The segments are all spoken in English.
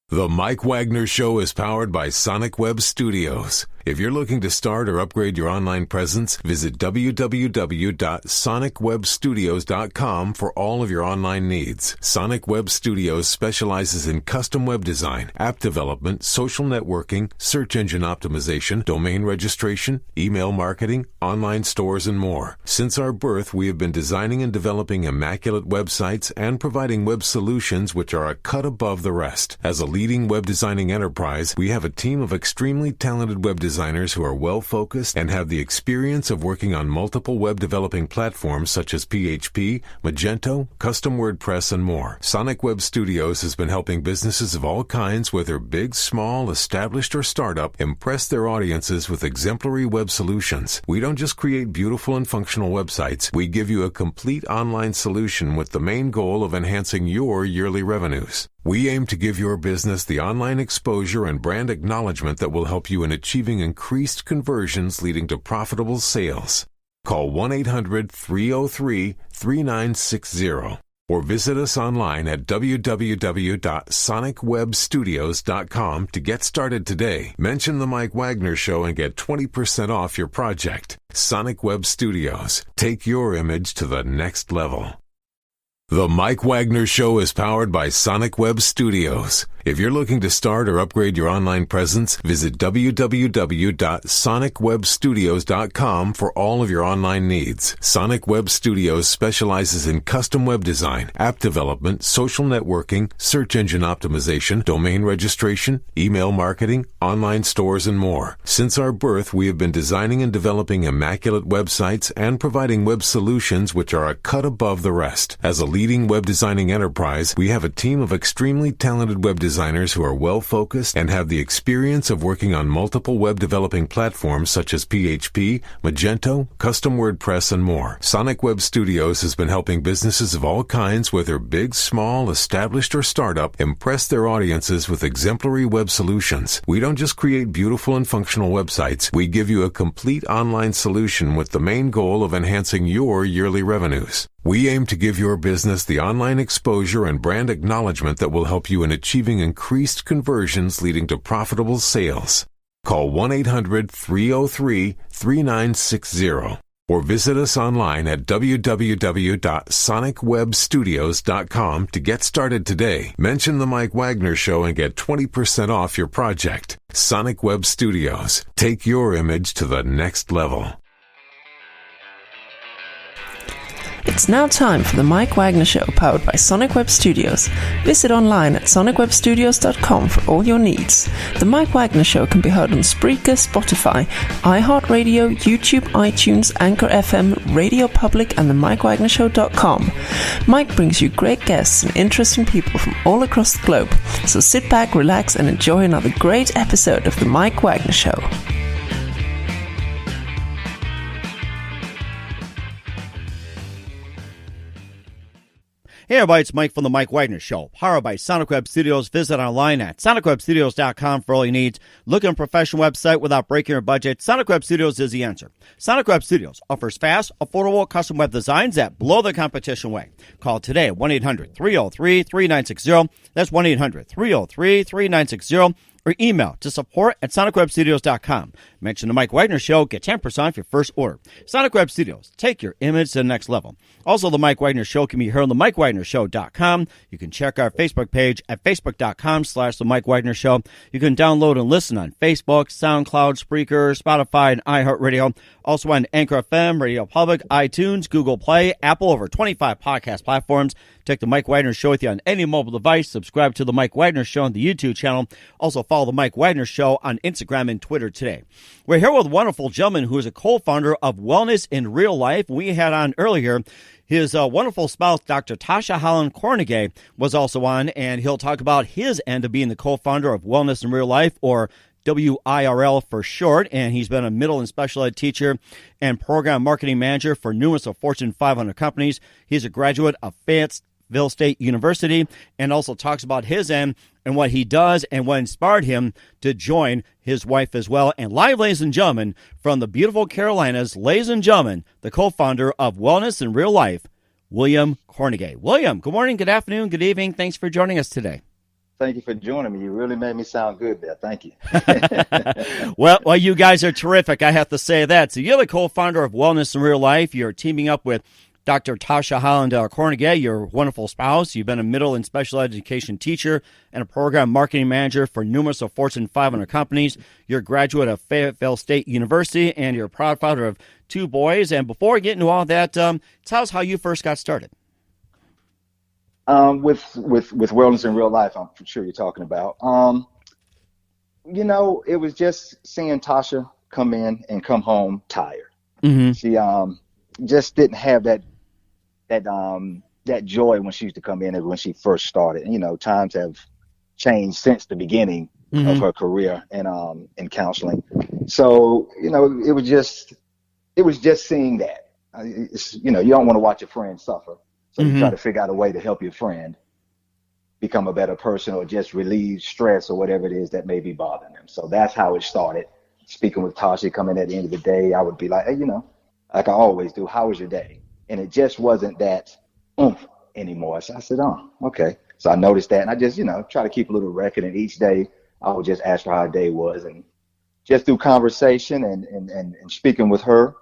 The Mike Wagner Show is powered by Sonic Web Studios. If you're looking to start or upgrade your online presence, visit www.sonicwebstudios.com for all of your online needs. Sonic Web Studios specializes in custom web design, app development, social networking, search engine optimization, domain registration, email marketing, online stores, and more. Since our birth, we have been designing and developing immaculate websites and providing web solutions which are a cut above the rest. As a leading web designing enterprise, we have a team of extremely talented web designers who are well-focused and have the experience of working on multiple web developing platforms such as PHP, Magento, custom WordPress, and more. Sonic Web Studios has been helping businesses of all kinds, whether big, small, established, or startup, impress their audiences with exemplary web solutions. We don't just create beautiful and functional websites. We give you a complete online solution with the main goal of enhancing your yearly revenues. We aim to give your business the online exposure and brand acknowledgement that will help you in achieving increased conversions leading to profitable sales. Call 1-800-303-3960 or visit us online at www.sonicwebstudios.com to get started today. Mention the Mike Wagner Show and get 20% off your project. Sonic Web Studios. Take your image to the next level. The Mike Wagner Show is powered by Sonic Web Studios. If you're looking to start or upgrade your online presence, visit www.sonicwebstudios.com for all of your online needs. Sonic Web Studios specializes in custom web design, app development, social networking, search engine optimization, domain registration, email marketing, online stores, and more. Since our birth, we have been designing and developing immaculate websites and providing web solutions which are a cut above the rest. As a leading web designing enterprise, we have a team of extremely talented web designers who are well-focused and have the experience of working on multiple web developing platforms such as PHP, Magento, custom WordPress, and more. Sonic Web Studios has been helping businesses of all kinds, whether big, small, established, or startup, impress their audiences with exemplary web solutions. We don't just create beautiful and functional websites. We give you a complete online solution with the main goal of enhancing your yearly revenues. We aim to give your business the online exposure and brand acknowledgement that will help you in achieving increased conversions leading to profitable sales. Call 1-800-303-3960 or visit us online at www.sonicwebstudios.com to get started today. Mention the Mike Wagner Show and get 20% off your project. Sonic Web Studios. Take your image to the next level. It's now time for the Mike Wagner Show, powered by Sonic Web Studios. Visit online at sonicwebstudios.com for all your needs. The Mike Wagner Show can be heard on Spreaker, Spotify, iHeartRadio, YouTube, iTunes, Anchor FM, Radio Public, and the MikeWagnerShow.com. Mike brings you great guests and interesting people from all across the globe. So sit back, relax, and enjoy another great episode of the Mike Wagner Show. Hey everybody, it's Mike from the Mike Wagner Show, powered by Sonic Web Studios. Visit online at sonicwebstudios.com for all your needs. Looking at a professional website without breaking your budget? Sonic Web Studios is the answer. Sonic Web Studios offers fast, affordable custom web designs that blow the competition away. Call today at 1-800-303-3960. That's 1-800-303-3960. Or email to support at sonicwebstudios.com. Mention the Mike Wagner Show, get 10% off your first order. Sonic Web Studios, take your image to the next level. Also, the Mike Wagner Show can be heard on the MikeWagnerShow.com. You can check our Facebook page at facebook.com/the Mike Wagner Show. You can download and listen on Facebook, SoundCloud, Spreaker, Spotify, and iHeartRadio. Also on Anchor FM, Radio Public, iTunes, Google Play, Apple, over 25 podcast platforms. Take the Mike Wagner Show with you on any mobile device. Subscribe to the Mike Wagner Show on the YouTube channel. Also follow the Mike Wagner Show on Instagram and Twitter today. We're here with a wonderful gentleman who is a co-founder of Wellness in Real Life. We had on earlier his wonderful spouse, Dr. Tasha Holland Kornegay, was also on, and he'll talk about his end of being the co-founder of Wellness in Real Life, or WIRL for short, and he's been a middle and special ed teacher and program marketing manager for numerous of Fortune 500 companies. He's a graduate of Fayetteville State University, and also talks about his end and what he does and what inspired him to join his wife as well. And live, ladies and gentlemen, from the beautiful Carolinas, ladies and gentlemen, the co-founder of Wellness in Real Life, William Kornegay. William, good morning, good afternoon, good evening. Thanks for joining us today. Thank you for joining me. You really made me sound good there. Thank you. Well, you guys are terrific. I have to say that. So you're the co-founder of Wellness in Real Life. You're teaming up with Dr. Tasha Holland Kornegay, your wonderful spouse. You've been a middle and special education teacher and a program marketing manager for numerous of Fortune 500 companies. You're a graduate of Fayetteville State University, and you're a proud father of 2 boys. And before we get into all that, tell us how you first got started. With Wellness in Real Life, I'm sure you're talking about. It was just seeing Tasha come in and come home tired. Mm-hmm. She just didn't have that joy when she used to come in and when she first started. Times have changed since the beginning of her career in counseling. So, it was just seeing that. You don't want to watch your friend suffer. So you try to figure out a way to help your friend become a better person or just relieve stress or whatever it is that may be bothering them. So that's how it started. Speaking with Tasha, coming at the end of the day, I would be like, hey, like I always do, how was your day? And it just wasn't that oomph anymore. So I said, oh, okay. So I noticed that, and I just, try to keep a little record. And each day I would just ask her how her day was. And just through conversation and speaking with her,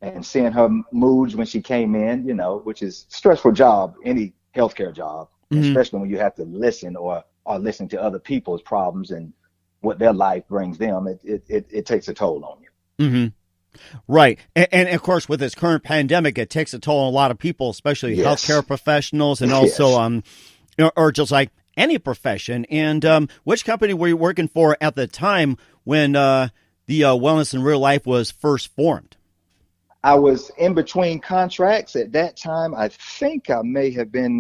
and seeing her moods when she came in, which is a stressful job, any healthcare job, especially when you have to listen or listen to other people's problems and what their life brings them. It takes a toll on you. Mm-hmm. Right. And of course, with this current pandemic, it takes a toll on a lot of people, especially healthcare professionals and also, or just like any profession. And which company were you working for at the time when the Wellness in Real Life was first formed? I was in between contracts at that time. I think I may have been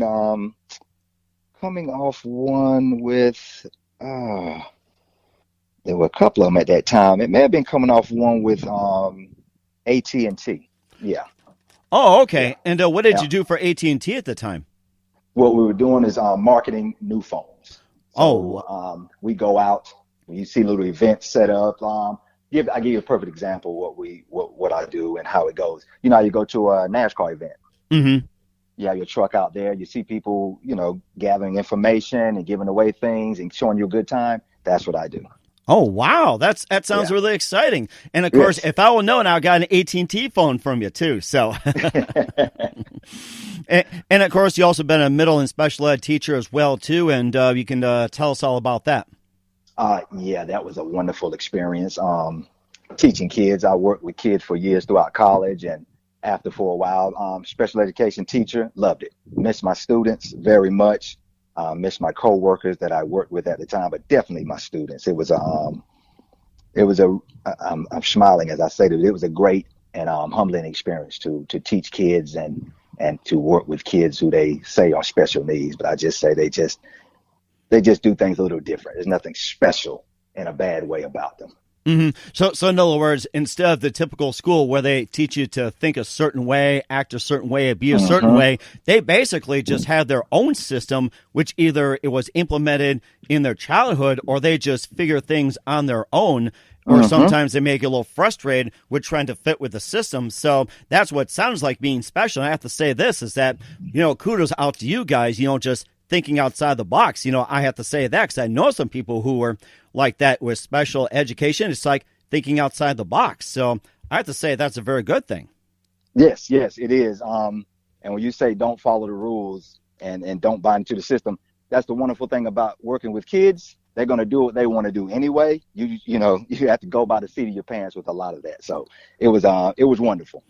coming off one with, there were a couple of them at that time. It may have been coming off one with AT&T. Yeah. Oh, okay. Yeah. And what did you do for AT&T at the time? What we were doing is marketing new phones. So, we go out, you see little events set up. I give you a perfect example of what I do and how it goes. You go to a NASCAR event. Mm-hmm. You have your truck out there. You see people, gathering information and giving away things and showing you a good time. That's what I do. Oh, wow. That sounds really exciting. And, of course, if I will know now, I got an AT&T phone from you, too. So, and, of course, you also been a middle and special ed teacher as well, too. And you can tell us all about that. That was a wonderful experience. Teaching kids. I worked with kids for years throughout college, and after for a while, special education teacher, loved it. Missed my students very much. Missed my coworkers that I worked with at the time, but definitely my students. I'm smiling as I say that. It was a great and humbling experience to teach kids and to work with kids who they say are special needs, but I just say they just do things a little different. There's nothing special in a bad way about them. Mm-hmm. So in other words, instead of the typical school where they teach you to think a certain way, act a certain way, be a certain way, they basically just have their own system, which either it was implemented in their childhood or they just figure things on their own. Or sometimes they may get a little frustrated with trying to fit with the system. So that's what sounds like being special. And I have to say this is that, kudos out to you guys, just thinking outside the box. I have to say that because I know some people who were like that with special education. It's like thinking outside the box. So I have to say that's a very good thing. Yes, it is. And when you say don't follow the rules and don't buy into the system, that's the wonderful thing about working with kids. They're going to do what they want to do anyway. You have to go by the seat of your pants with a lot of that. So it was wonderful.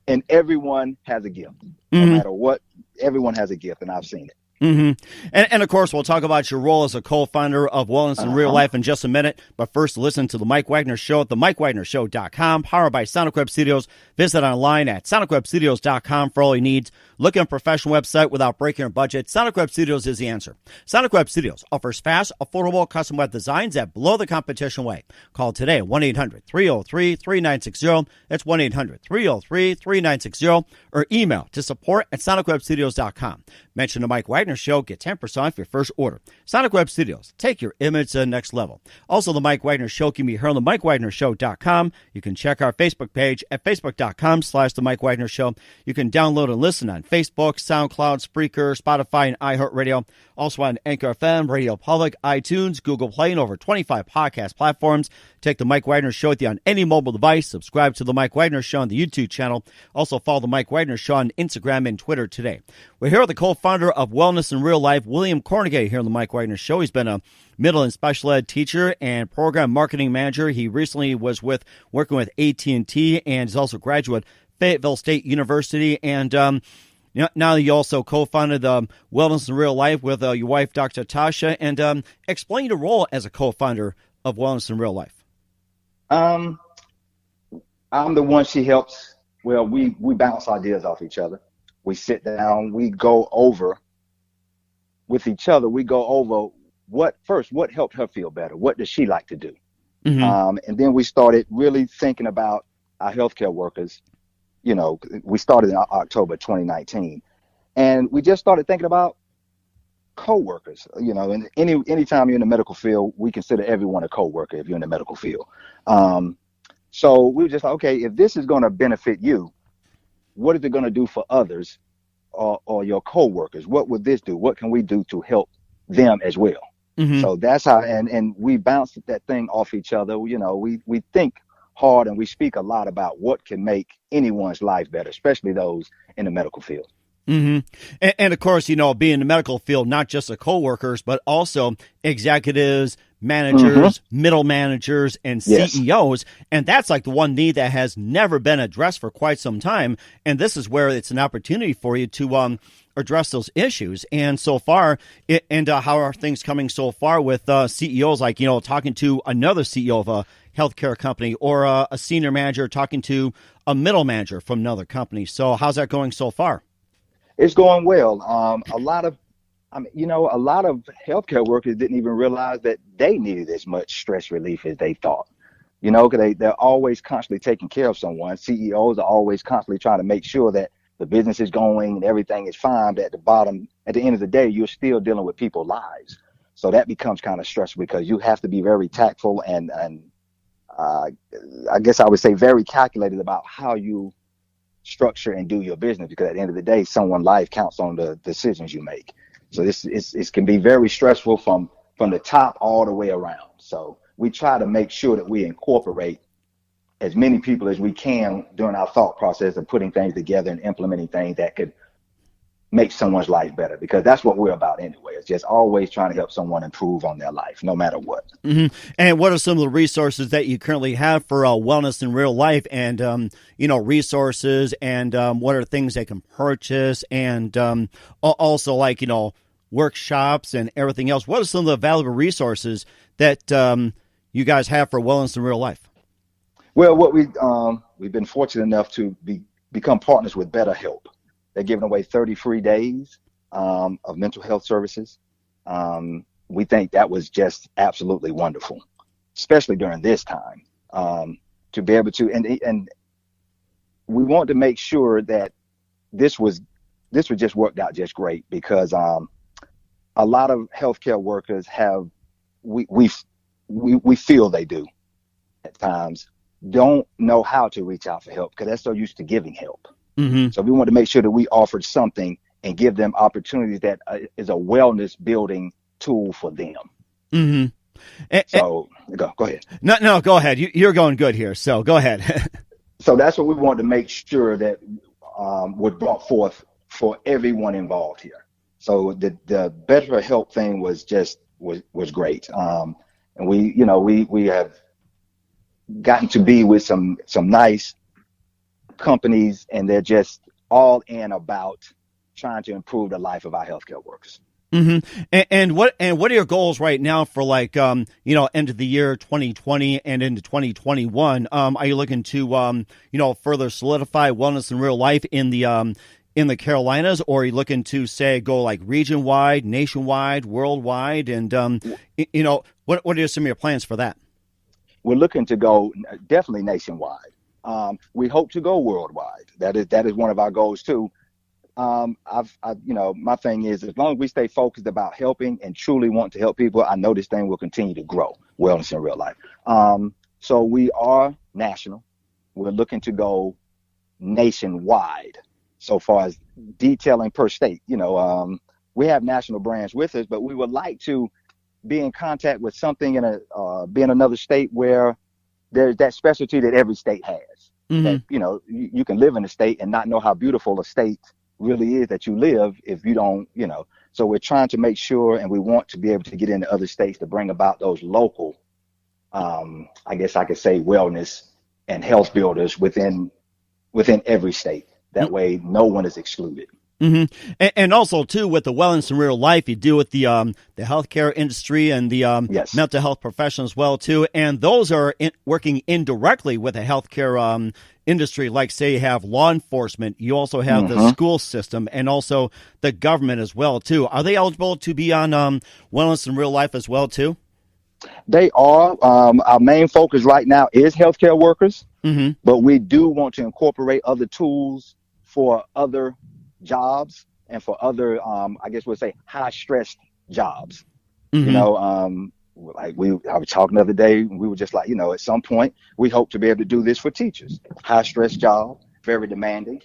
And everyone has a gift. No matter what, everyone has a gift, and I've seen it. Mm-hmm. And of course, we'll talk about your role as a co-founder of Wellness in Real Life in just a minute. But first, listen to The Mike Wagner Show at themikewagnershow.com, powered by Sonic Web Studios. Visit online at sonicwebstudios.com for all your needs. Looking at a professional website without breaking your budget? Sonic Web Studios is the answer. Sonic Web Studios offers fast, affordable custom web designs that blow the competition away. Call today, 1-800-303-3960. That's 1-800-303-3960. Or email to support@sonicwebstudios.com. Mention the Mike Wagner Wagner Show, get 10% off your first order. Sonic Web Studios, take your image to the next level. Also, The Mike Wagner Show can be heard on themikewagnershow.com. You can check our Facebook page at facebook.com/The Mike Wagner Show. You can download and listen on Facebook, SoundCloud, Spreaker, Spotify, and iHeartRadio. Also on Anchor FM, Radio Public, iTunes, Google Play, and over 25 podcast platforms. Take The Mike Wagner Show with you on any mobile device. Subscribe to The Mike Wagner Show on the YouTube channel. Also follow The Mike Wagner Show on Instagram and Twitter today. We're here with the co-founder of Wellness in Real Life, William Kornegay, here on The Mike Wagner Show. He's been a middle and special ed teacher and program marketing manager. He recently was working with AT&T and is also a graduate Fayetteville State University. And now you also co-founded Wellness in Real Life with your wife, Dr. Tasha. And explain your role as a co-founder of Wellness in Real Life. I'm the one she helps. Well, we bounce ideas off each other. We sit down. We go over with each other. We go over what helped her feel better. What does she like to do? Mm-hmm. And then we started really thinking about our healthcare workers. We started in October 2019, and we just started thinking about co-workers. And anytime you're in the medical field, we consider everyone a co-worker if you're in the medical field. So we were just like, okay, if this is going to benefit you, what is it going to do for others or your co-workers? What would this do? What can we do to help them as well? Mm-hmm. So that's how, and we bounced that thing off each other. We think hard and we speak a lot about what can make anyone's life better, especially those in the medical field. Mm-hmm. And of course, being in the medical field, not just the co-workers, but also executives, managers, mm-hmm. middle managers, and CEOs. Yes. And that's like the one need that has never been addressed for quite some time. And this is where it's an opportunity for you to address those issues. And so far, how are things coming so far with CEOs, like, talking to another CEO of a healthcare company or a senior manager talking to a middle manager from another company. So how's that going so far? It's going well. A lot of healthcare workers didn't even realize that they needed as much stress relief as they thought. Because they're always constantly taking care of someone. CEOs are always constantly trying to make sure that the business is going and everything is fine. But at the end of the day, you're still dealing with people's lives. So that becomes kind of stressful because you have to be very tactful and I guess I would say very calculated about how you structure and do your business, because at the end of the day, someone's life counts on the decisions you make. So it can be very stressful from the top all the way around. So we try to make sure that we incorporate as many people as we can during our thought process of putting things together and implementing things that could make someone's life better, because that's what we're about anyway. It's just always trying to help someone improve on their life, no matter what. Mm-hmm. And what are some of the resources that you currently have for Wellness in Real Life, and resources, and what are things they can purchase, and also like workshops and everything else? What are some of the valuable resources that you guys have for Wellness in Real Life? Well, what we've been fortunate enough to become partners with BetterHelp. They're giving away 30 free days of mental health services. We think that was just absolutely wonderful, especially during this time, to be able to, and we want to make sure that this was just worked out just great, because a lot of healthcare workers we feel they do at times don't know how to reach out for help because they're so used to giving help. Mm-hmm. So we want to make sure that we offered something and give them opportunities that is a wellness building tool for them. Mm-hmm. So go ahead. No, go ahead. You're going good here. So go ahead. So that's what we wanted to make sure that was brought forth for everyone involved here. So the BetterHelp thing was great. And we have gotten to be with some nice companies, and they're just all in about trying to improve the life of our healthcare workers. Mm-hmm. And what are your goals right now for end of the year 2020 and into 2021? Are you looking to further solidify Wellness in Real Life in the Carolinas, or are you looking to say go like region wide, nationwide, worldwide, and what are some of your plans for that? We're looking to go definitely nationwide. We hope to go worldwide. That is one of our goals too. My thing is, as long as we stay focused about helping and truly want to help people, I know this thing will continue to grow. Wellness in real life. So we are national. We're looking to go nationwide so far as detailing per state. We have national brands with us, but we would like to be in contact with something be in another state where there's that specialty that every state has. Mm-hmm. That, you can live in a state and not know how beautiful a state really is that you live if you don't, So we're trying to make sure, and we want to be able to get into other states to bring about those local, I guess I could say, wellness and health builders within every state. That way, no one is excluded. Mm-hmm. And also, too, with the wellness in real life, you deal with the healthcare industry and the Yes. mental health professionals as well, too. And those are working indirectly with the healthcare industry. Like, say, you have law enforcement. You also have the school system and also the government as well, too. Are they eligible to be on wellness in real life as well, too? They are. Our main focus right now is healthcare workers, but we do want to incorporate other tools for other jobs and for other, I guess we'll say, high stress jobs. Like I was talking the other day, we were just like, at some point we hope to be able to do this for teachers. High stress job, very demanding.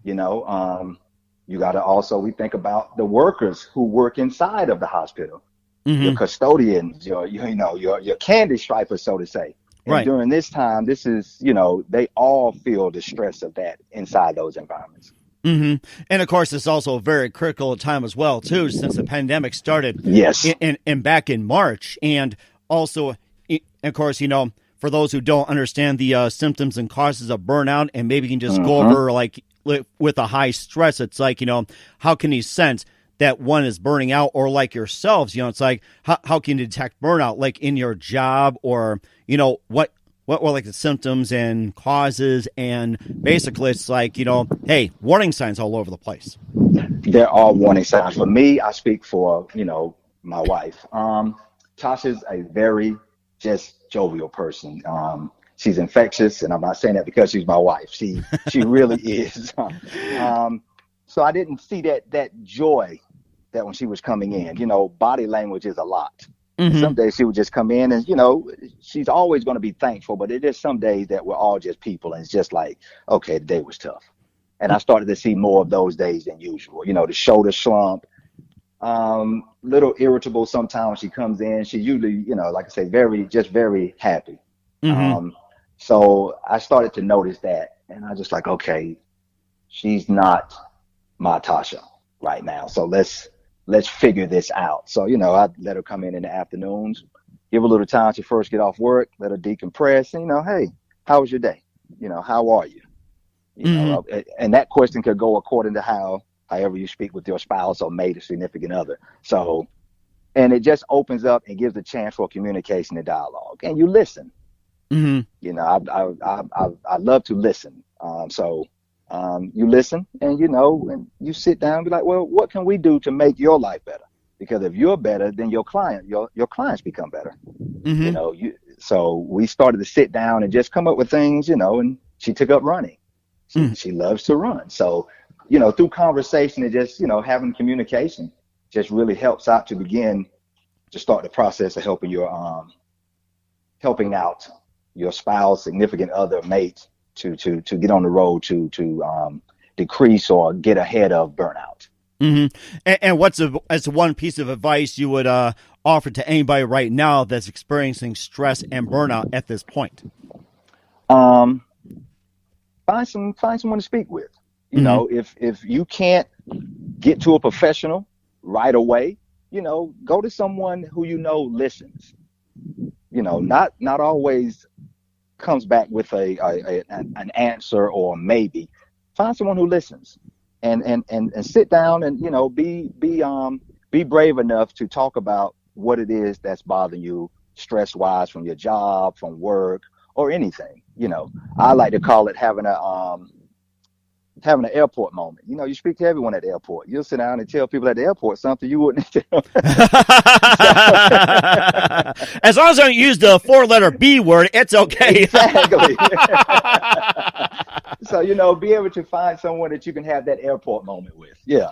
You got to also, we think about the workers who work inside of the hospital, your custodians, your candy stripers, so to say. And right. During this time, this is, they all feel the stress of that inside those environments. Mm-hmm. And of course, it's also a very critical time as well, too, since the pandemic started. Yes. In back in March. And also, of course, for those who don't understand the symptoms and causes of burnout, and maybe you can just go over, like, with a high stress, it's like, how can you sense that one is burning out? Or like yourselves, it's like, how can you detect burnout, like in your job, or, what were like the symptoms and causes? And basically it's like, hey, warning signs all over the place. There are warning signs. For me, I speak for, my wife. Tasha's a very just jovial person. She's infectious, and I'm not saying that because she's my wife. She really is. So I didn't see that joy that when she was coming in. Body language is a lot. Some days she would just come in and, she's always going to be thankful, but it is some days that we're all just people, and it's just like, okay, the day was tough. And I started to see more of those days than usual. The shoulder slump, little irritable sometimes when she comes in. She usually, like I say, very happy. So I started to notice that, and I just like, okay, she's not my Tasha right now. So let's figure this out. So, I'd let her come in the afternoons, give her a little time to first get off work, let her decompress, and, hey, how was your day? How are you? And that question could go according to however you speak with your spouse or mate or significant other. So, and it just opens up and gives a chance for communication and dialogue, and you listen. I love to listen. You listen and, and you sit down and be like, well, what can we do to make your life better? Because if you're better, then your clients become better. So we started to sit down and just come up with things, and she took up running. She loves to run. So, through conversation and just, having communication just really helps out to begin to start the process of helping out your spouse, significant other, mate, to get on the road to decrease or get ahead of burnout. And what's as one piece of advice you would offer to anybody right now that's experiencing stress and burnout at this point? Find someone to speak with. If you can't get to a professional right away, go to someone who listens. Not always comes back with an answer or maybe. Find someone who listens and sit down and be brave enough to talk about what it is that's bothering you stress wise from your job, from work, or anything. I like to call it having an airport moment. You speak to everyone at the airport. You'll sit down and tell people at the airport something you wouldn't tell. As long as I don't use the 4-letter B word, it's okay. Exactly. So, be able to find someone that you can have that airport moment with. Yeah.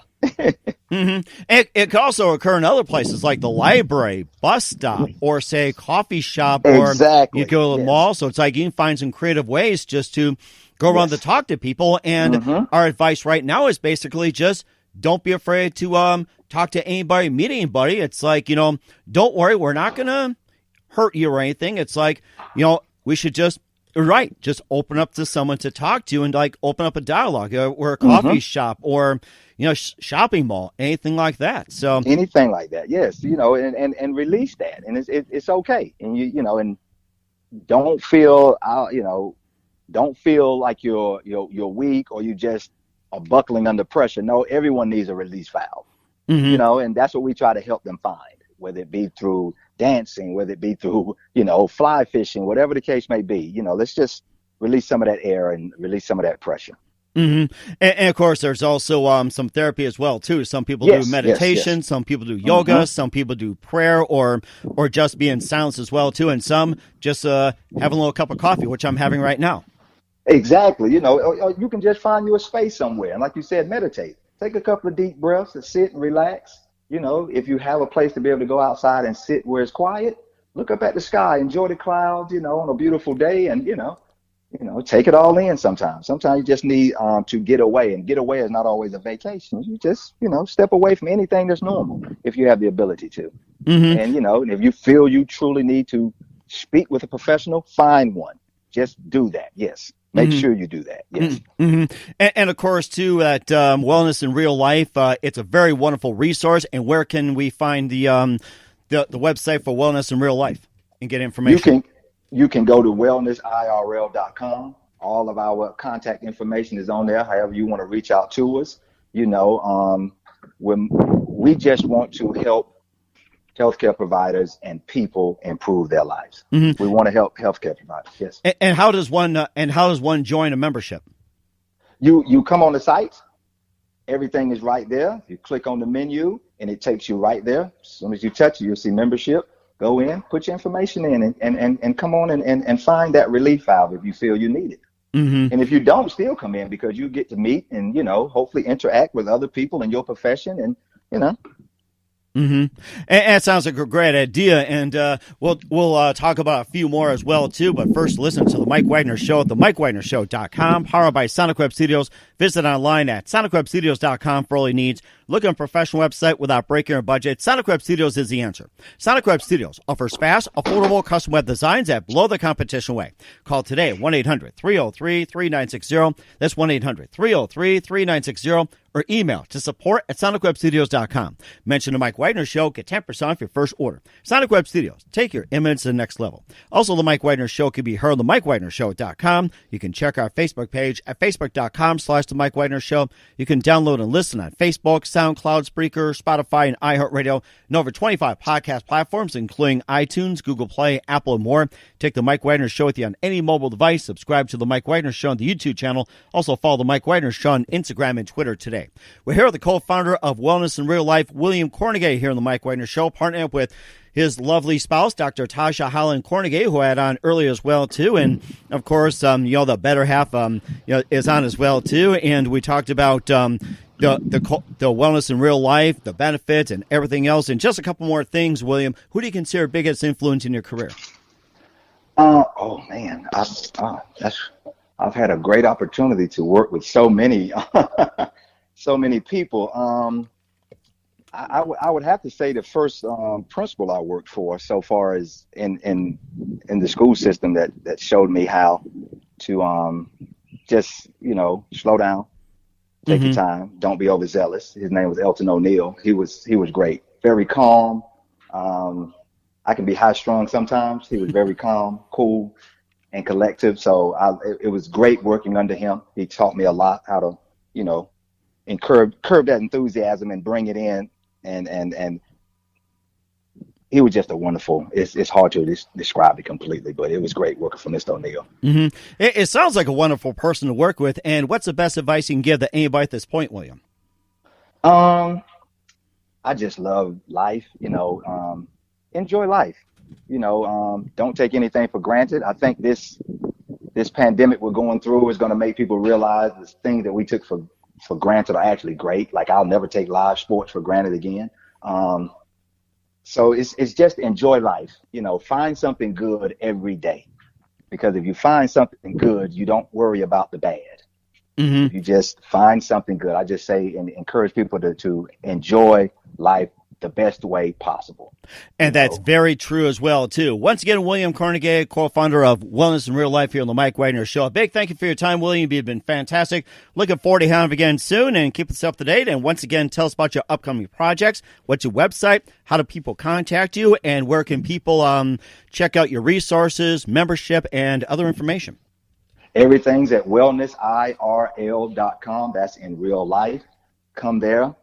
It could also occur in other places like the library, bus stop, or say coffee shop, or Exactly. you go to the mall. So it's like you can find some creative ways just to go around to talk to people. And our advice right now is basically just don't be afraid to talk to anybody, meet anybody. It's like, don't worry, we're not going to hurt you or anything. It's like, we should just open up to someone to talk to and like open up a dialogue or a coffee shop or, shopping mall, anything like that. So anything like that. Yes. And release that. And it's okay. And and don't feel, don't feel like you're weak or you just are buckling under pressure. No, everyone needs a release valve, and that's what we try to help them find, whether it be through dancing, whether it be through, fly fishing, whatever the case may be. Let's just release some of that air and release some of that pressure. And of course, there's also some therapy as well too. Some people do meditation, some people do yoga, some people do prayer, or just be in silence as well too, and some just have a little cup of coffee, which I'm having right now. Exactly. Or you can just find you a space somewhere, and like you said, meditate. Take a couple of deep breaths and sit and relax. If you have a place to be able to go outside and sit where it's quiet, look up at the sky, enjoy the clouds, on a beautiful day, and take it all in sometimes. Sometimes you just need to get away, and get away is not always a vacation. You just, step away from anything that's normal if you have the ability to. And, and if you feel you truly need to speak with a professional, find one. Just do that. Yes. Make sure you do that. Yes. And of course, too, at Wellness in Real Life, it's a very wonderful resource. And where can we find the website for Wellness in Real Life and get information? You can go to wellnessirl.com. All of our contact information is on there. However you want to reach out to us, when we just want to help healthcare providers and people improve their lives. We want to help healthcare providers. Yes. And how does one join a membership? You come on the site. Everything is right there. You click on the menu and it takes you right there. As soon as you touch it, you'll see membership. Go in, put your information in, and come on and find that relief valve if you feel you need it. And if you don't, still come in, because you get to meet and, hopefully interact with other people in your profession and, And it sounds like a great idea, and we'll talk about a few more as well too. But first, listen to the Mike Wagner Show at themikewagnershow.com, powered by Sonic Web Studios. Visit online at sonicwebstudios.com for all your needs. Look at a professional website without breaking your budget. Sonic Web Studios is the answer. Sonic Web Studios offers fast, affordable custom web designs at below the competition way. Call today 1-800-303-3960. That's 1-800-303-3960. Or email to support@sonicwebstudios.com. Mention the Mike Wagner Show. Get 10% off your first order. Sonic Web Studios. Take your image to the next level. Also, the Mike Wagner Show can be heard on the MikeWagnerShow.com. You can check our Facebook page at facebook.com/the Mike Wagner Show. You can download and listen on Facebook, SoundCloud, Spreaker, Spotify, and iHeartRadio, and over 25 podcast platforms, including iTunes, Google Play, Apple, and more. Take the Mike Wagner Show with you on any mobile device. Subscribe to the Mike Wagner Show on the YouTube channel. Also, follow the Mike Wagner Show on Instagram and Twitter today. We're here with the co-founder of Wellness in Real Life, William Kornegay, here on the Mike Wagner Show, partnering up with his lovely spouse, Dr. Tasha Holland Kornegay, who I had on earlier as well too, and of course, the better half, is on as well too. And we talked about the Wellness in Real Life, the benefits, and everything else. And just a couple more things, William. Who do you consider biggest influence in your career? Oh man, I've had a great opportunity to work with so many people. I would have to say the first principal I worked for, so far as in the school system, that showed me how to just slow down, take your time, don't be overzealous. His name was Elton O'Neill. He was great, very calm. I can be high strung sometimes. He was very calm, cool, and collective. So it was great working under him. He taught me a lot how to, curb that enthusiasm and bring it in. And he was just a wonderful, it's hard to describe it completely, but it was great working for Mr. O'Neill. It sounds like a wonderful person to work with. And what's the best advice you can give to anybody at this point, William? I just love life, enjoy life, don't take anything for granted. I think this this pandemic we're going through is going to make people realize the things that we took for granted are actually great. Like I'll never take live sports for granted again. So it's just enjoy life, find something good every day, because if you find something good, you don't worry about the bad. Mm-hmm. If you just find something good, I just say and encourage people to enjoy life the best way possible. And that's very true as well, too. Once again, William Kornegay, co-founder of Wellness in Real Life here on the Mike Wagner Show. A big thank you for your time, William. You've been fantastic. Looking forward to having you again soon, and keep us up to date. And once again, tell us about your upcoming projects. What's your website? How do people contact you? And where can people check out your resources, membership, and other information? Everything's at wellnessirl.com. That's in real life. Come there,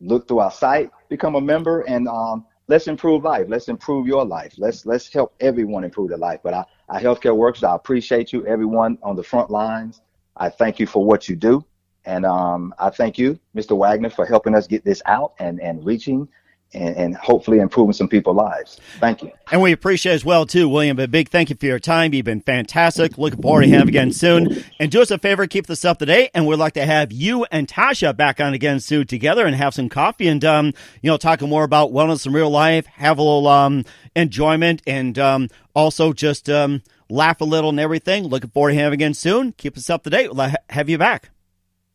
look through our site, become a member, and let's improve life. Let's improve your life. Let's help everyone improve their life. But our healthcare workers, I appreciate you, everyone on the front lines. I thank you for what you do. And I thank you, Mr. Wagner, for helping us get this out and reaching and hopefully improving some people's lives. Thank you. And we appreciate as well, too, William. A big thank you for your time. You've been fantastic. Looking forward to having you again soon. And do us a favor, keep this up to date. And we'd like to have you and Tasha back on again soon together and have some coffee and, talking more about wellness in real life, have a little enjoyment, and also just laugh a little and everything. Looking forward to having you again soon. Keep us up to date. We'll have you back.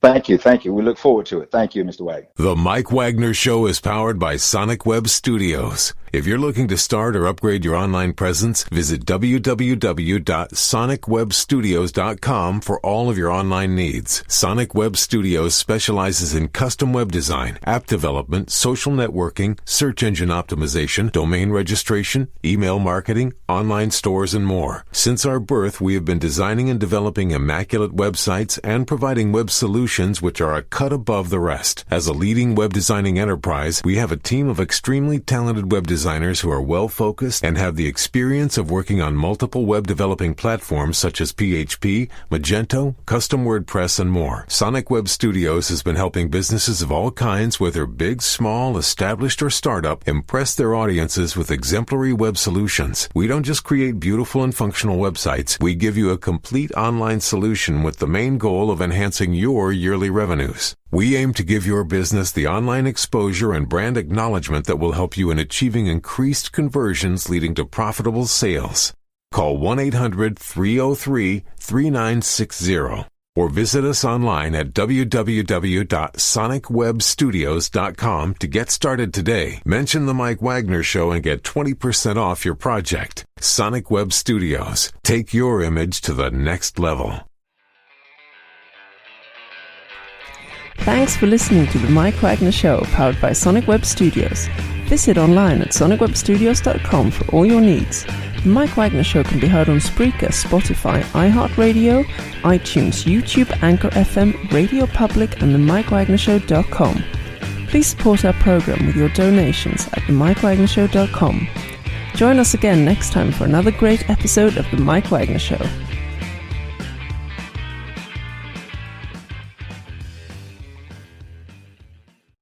Thank you. Thank you. We look forward to it. Thank you, Mr. Wagner. The Mike Wagner Show is powered by Sonic Web Studios. If you're looking to start or upgrade your online presence, visit www.sonicwebstudios.com for all of your online needs. Sonic Web Studios specializes in custom web design, app development, social networking, search engine optimization, domain registration, email marketing, online stores, and more. Since our birth, we have been designing and developing immaculate websites and providing web solutions which are a cut above the rest. As a leading web designing enterprise, we have a team of extremely talented web designers who are well-focused and have the experience of working on multiple web developing platforms such as PHP, Magento, custom WordPress, and more. Sonic Web Studios has been helping businesses of all kinds, whether big, small, established, or startup, impress their audiences with exemplary web solutions. We don't just create beautiful and functional websites. We give you a complete online solution with the main goal of enhancing your yearly revenues. We aim to give your business the online exposure and brand acknowledgement that will help you in achieving increased conversions leading to profitable sales. Call 1-800-303-3960 or visit us online at www.sonicwebstudios.com to get started today. Mention the Mike Wagner Show and get 20% off your project. Sonic Web Studios. Take your image to the next level. Thanks for listening to the Mike Wagner Show, powered by Sonic Web Studios. Visit online at sonicwebstudios.com for all your needs. The Mike Wagner Show can be heard on Spreaker, Spotify, iHeartRadio, iTunes, YouTube, Anchor FM, Radio Public, and themikewagnershow.com. Please support our program with your donations at themikewagnershow.com. Join us again next time for another great episode of The Mike Wagner Show.